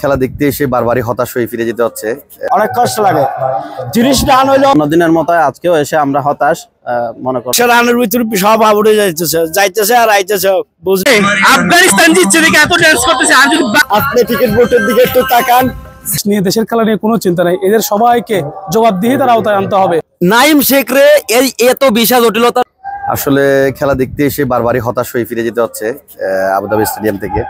খেলা দেখতে এসে বারবারই হতাশ হয়ে ফিরে যেতে হচ্ছে, অনেক কষ্ট লাগে। 30 রান হইলো অন্যদিনের মতো আজকেও এসে আমরা হতাশ মনে করি। রানের ভিতরে সব আউটে যাইতেছে আর আইতেছে। আফগানিস্তান জিতছে দেখে এত ডান্স করতেছে। আপনি টিকিট বোর্ডের দিকে একটু তাকান। নিয়ে দেশের খেলা নিয়ে কোনো চিন্তা নাই, এদের সবাইকে জবাবদিহিতার আওতায় আনতে হবে। নাইম শেখ রে এত বিশাল জটিলতা। আসলে খেলা দেখতে এসে বারবারই হতাশ হয়ে ফিরে যেতে হচ্ছে আবুধাবি স্টেডিয়াম থেকে।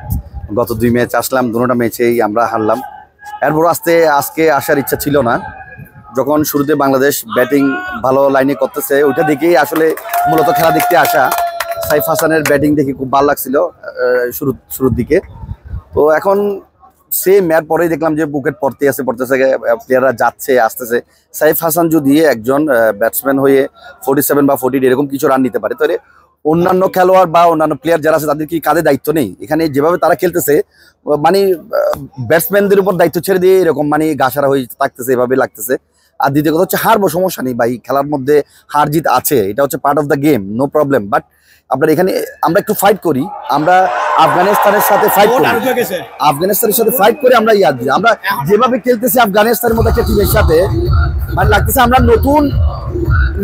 গত 2 ম্যাচ আসলাম, দুটোটা ম্যাচেই আমরা হারলাম। এরপর আজকে আসার ইচ্ছা ছিল না। যখন শুরুতে বাংলাদেশ ব্যাটিং ভালো লাইনে করতেছে ওইটা দেখেই আসলে মূলত খেলা দেখতে আসা। সাইফ হাসানের ব্যাটিং দেখে খুব ভালো লাগছিল শুরুর দিকে। তো এখন সেম ম্যাচ পরেই দেখলাম যে উইকেট পড়তেছে প্লেয়াররা যাচ্ছে আসতেছে। সাইফ হাসান যদি একজন ব্যাটসম্যান হয়ে 47 বা 40 এরকম কিছু রান নিতে পারে, তাহলে অন্যান্য খেলোয়াড় বা অন্যান্য প্লেয়ার যারা আছে তাদের কি কাঁধে দায়িত্ব নেই? এখানে যেভাবে তারা খেলতেছে মানে ব্যাটসম্যানদের উপর দায়িত্ব ছেড়ে দিয়ে এরকম মানে গাছারা হয়ে থাকতেছে, এভাবে লাগতেছে। আর দ্বিতীয় কথা হচ্ছে হারবো, সমস্যা নেই ভাই, খেলার মধ্যে হার জিত আছে, এটা হচ্ছে part of the game, no problem. But আপনার এখানে আমরা একটু ফাইট করি, আমরা আফগানিস্তানের সাথে ফাইট করি, আমরা আমরা যেভাবে খেলতেছি আফগানিস্তানের মধ্যে একটা টিমের সাথে, মানে লাগতেছে আমরা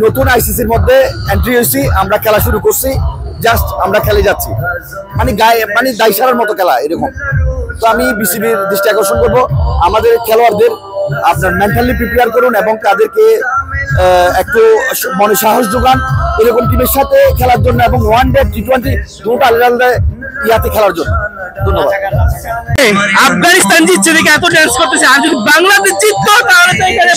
নতুন আইসিসির মধ্যে এন্ট্রি হয়েছি, আমরা খেলা শুরু করছি, জাস্ট আমরা খেলে যাচ্ছি, মানে দায় সারার মতো খেলা এরকম। তো আমি বিসিবির দৃষ্টি আকর্ষণ করবো, আমাদের খেলোয়াড়দের আপনার মেন্টালি প্রিপেয়ার করুন এবং তাদেরকে একটু মনে সাহস যোগান এরকম টিমের সাথে খেলার জন্য, এবং ওয়ানডে টি20 দুটো আলাদা ইয়াতে খেলার জন্য। ধন্যবাদ। আফগানিস্তান জিতছে দেখে এত ডান্স করতেছে। আর যদি বাংলাদেশ জিততো তাহলে তো এখানে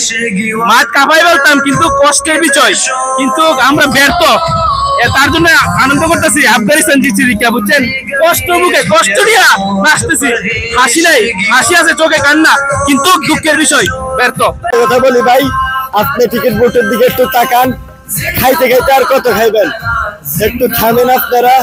মাঠ কাঁপাই বলতাম, কিন্তু কষ্টের বিষয়, কিন্তু আমরা ব্যর্থ। তার জন্য আনন্দ করতেছি আফগানিস্তান জিতছে দেখে, বুঝছেন? কষ্ট মুখে কষ্ট নিয়ে হাসতেছি, হাসি নাই, হাসি আছে চোখে কান্না, কিন্তু দুঃখের বিষয় ব্যর্থ। কথা বলি ভাই, আপনি টিকিট বোর্ডের দিকে একটু তাকান। খাইতে খাইতে আর কত খাইবেন? একটু থামেন, আপনারা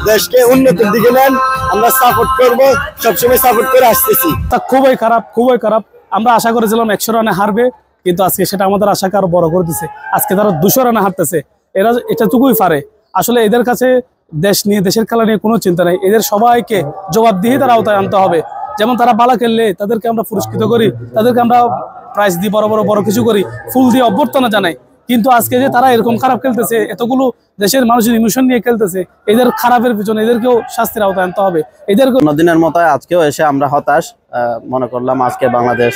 দেশকে উন্নতির দিকে নেন। আমরা সাপোর্ট করবো, সবসময় সাপোর্ট করে আসতেছি। তা খুবই খারাপ। আমরা আশা করেছিলাম 100 রানে হারবে, কিন্তু আজকে সেটা আমাদের আশাকে আরো বড় করে দিচ্ছে। আজকে তারা 200 রানে হারতেছে, এরা এটাটুকুই পারে। আসলে এদের কাছে দেশের খেলা নিয়ে কোনো চিন্তা নেই, এদের সবাইকে জবাবদিহিতার আওতায় আনতে হবে। যেমন তারা ভালো খেললে তাদেরকে আমরা পুরস্কৃত করি, তাদেরকে আমরা প্রাইজ দিই, বড় কিছু করি, ফুল দিয়ে অভ্যর্থনা জানাই। কিন্তু আজকে যে তারা এরকম খারাপ খেলতেছে, এতগুলো দেশের মানুষের ইমোশন নিয়ে খেলতেছে, এদের খারাপের পিছনে এদেরকেও শাস্তির আওতায় আনতে হবে। অন্যদিনের মতো আজকেও এসে আমরা হতাশ মনে করলাম। আজকে বাংলাদেশ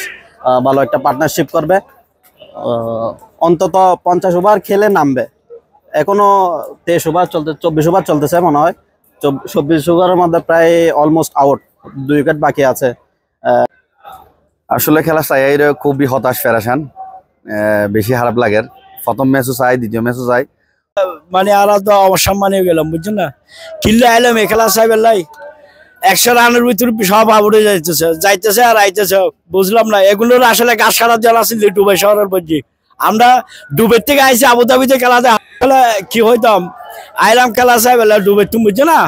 ভালো একটা পার্টনারশিপ করবে, অন্তত 50 ওভার খেলে নামবে। এখনো 23 ওভার 24 ওভার চলতেছে মনে হয়। 24 ওভারের মধ্যে প্রায় অলমোস্ট আউট, 2 উইকেট বাকি আছে। আসলে খেলা চাই খুবই হতাশ, ফেরাসান, বেশি খারাপ লাগে। প্রথম ম্যাচও চাই, দ্বিতীয় ম্যাচও চাই, মানে আলাদা অসম্মান হয়ে গেলাম, বুঝছেন না? কিল্লা আইলাম এ খেলা চাই বেলাই 100 রানের ভিতরে সব আউটে যাইতেছে আর আইতেছে, বুঝলাম না। এগুলোর আসলে গাছ সারা জল আছে ডুবাই শহরের মধ্যে। আমরা ডুবের থেকে আইসি আবুধাবিতে খেলাতে কি হইতাম, আইলাম খেলা চাই বেলা ডুবের, তুমি বুঝছো না?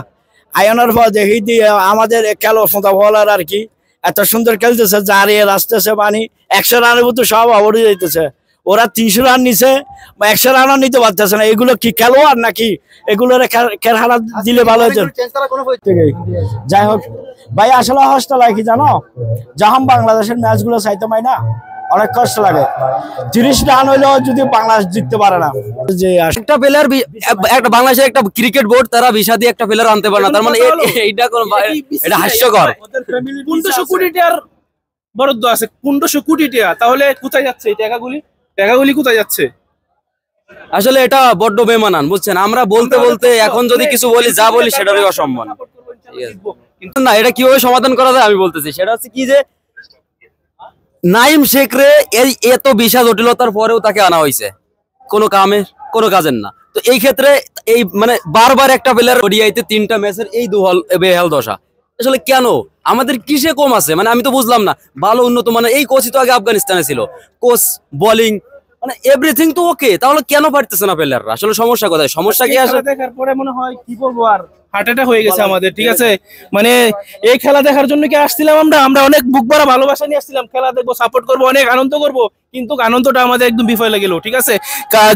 আয়নার পর দেখি দিয়ে আমাদের খেলো ফোঁতা বলার আর কি এত সুন্দর খেলতেছে, জারিয়ে আসতেছে, মানে 100 রানের ভিতরে সব আউটে যাইতেছে। ওরা 300 রান নিছে, 100 রানও নিতে পারতেছে না। এগুলো কি খেলোয়াড় নাকি? এগুলোর খেলা দিলে ভালো হতো। যাই হোক ভাই, আসলে হস্টা লাগে কি জানো, যখন বাংলাদেশের ম্যাচ গুলো চাইতে পাই না, অনেক কষ্ট লাগে। 30 রান হইলেও যদি বাংলাদেশ জিততে পারে না, যে একটা প্লেয়ার, একটা বাংলাদেশের একটা ক্রিকেট বোর্ড তারা ভিসা দিয়ে একটা প্লেয়ার আনতে পারে না, তার মানে এটা হাস্যকর। 1500 কোটি টাকার বরাদ্দ আছে, 1500 কোটি টাকা, তাহলে কোথায় যাচ্ছে এই টাকাগুলি কোথায় যাচ্ছে? আসলে এটা বড্ড বেমানান, বুঝছেন? আমরা বলতে এখন যদি কিছু বলি, যা বলি সেটারই অসম্মান। কিন্তু না, এটা কিভাবে সমাধান করা যায় আমি বলতেছি। সেটা হচ্ছে কি, যে নাইম শেখ রে এত বিশাল জটিলতার পরেও তাকে আনা হয়েছে, কোনো কাজের না। তো এই ক্ষেত্রে এই মানে বারবার একটা প্লেয়ার ওডিআইতে 3টা ম্যাচের এই বেহাল দশা, আসলে কেন? আমাদের কিসে কম আছে? মানে আমি তো বুঝলাম না। ভালো উন্নত মানের এই কোচই তো আগে আফগানিস্তানে ছিল, কোচ, বোলিং, মানে এভরিথিং তো ওকে, তাহলে কেন পারতেছে না প্লেয়াররা? আসলে সমস্যা কোথায়? সমস্যা কি আসলে দেখার পরে মনে হয় কি বলবো, আর হার্ট অ্যাটাক হয়ে গেছে আমাদের, ঠিক আছে? মানে এই খেলা দেখার জন্য কি আসছিলাম আমরা অনেক বুক ভরা ভালোবাসা নিয়ে আসছিলাম, খেলা দেখবো, সাপোর্ট করবো, অনেক আনন্দ করবো, কিন্তু আনন্দটা আমাদের একদম বিফলে গেল, ঠিক আছে?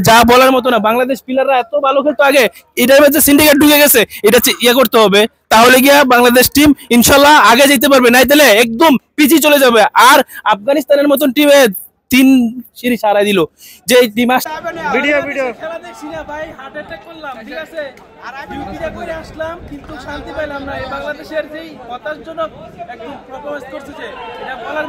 যা বলার মতো না। বাংলাদেশ প্লেয়াররা এত ভালো খেলতো আগে, এটার মধ্যে সিন্ডিকেট ঢুকে গেছে, এটা ইয়ে করতে হবে, তাহলে গিয়া বাংলাদেশ টিম ইনশাল্লাহ আগে যেতে পারবে, নাই তাহলে একদম পিছিয়ে চলে যাবে। আর আফগানিস্তানের মতন টিমে 3 সিরিজ হারাই দিল যে টিম খেলা দেখছি না ভাই, হার্ট অ্যাটাক করলাম, ঠিক আছে, আর ডিউটিটা করে আসলাম কিন্তু শান্তি পাইলাম না। এই বাংলাদেশের যেই হতাশজনক একদম পারফরম্যান্স করছে, যে এটা বলার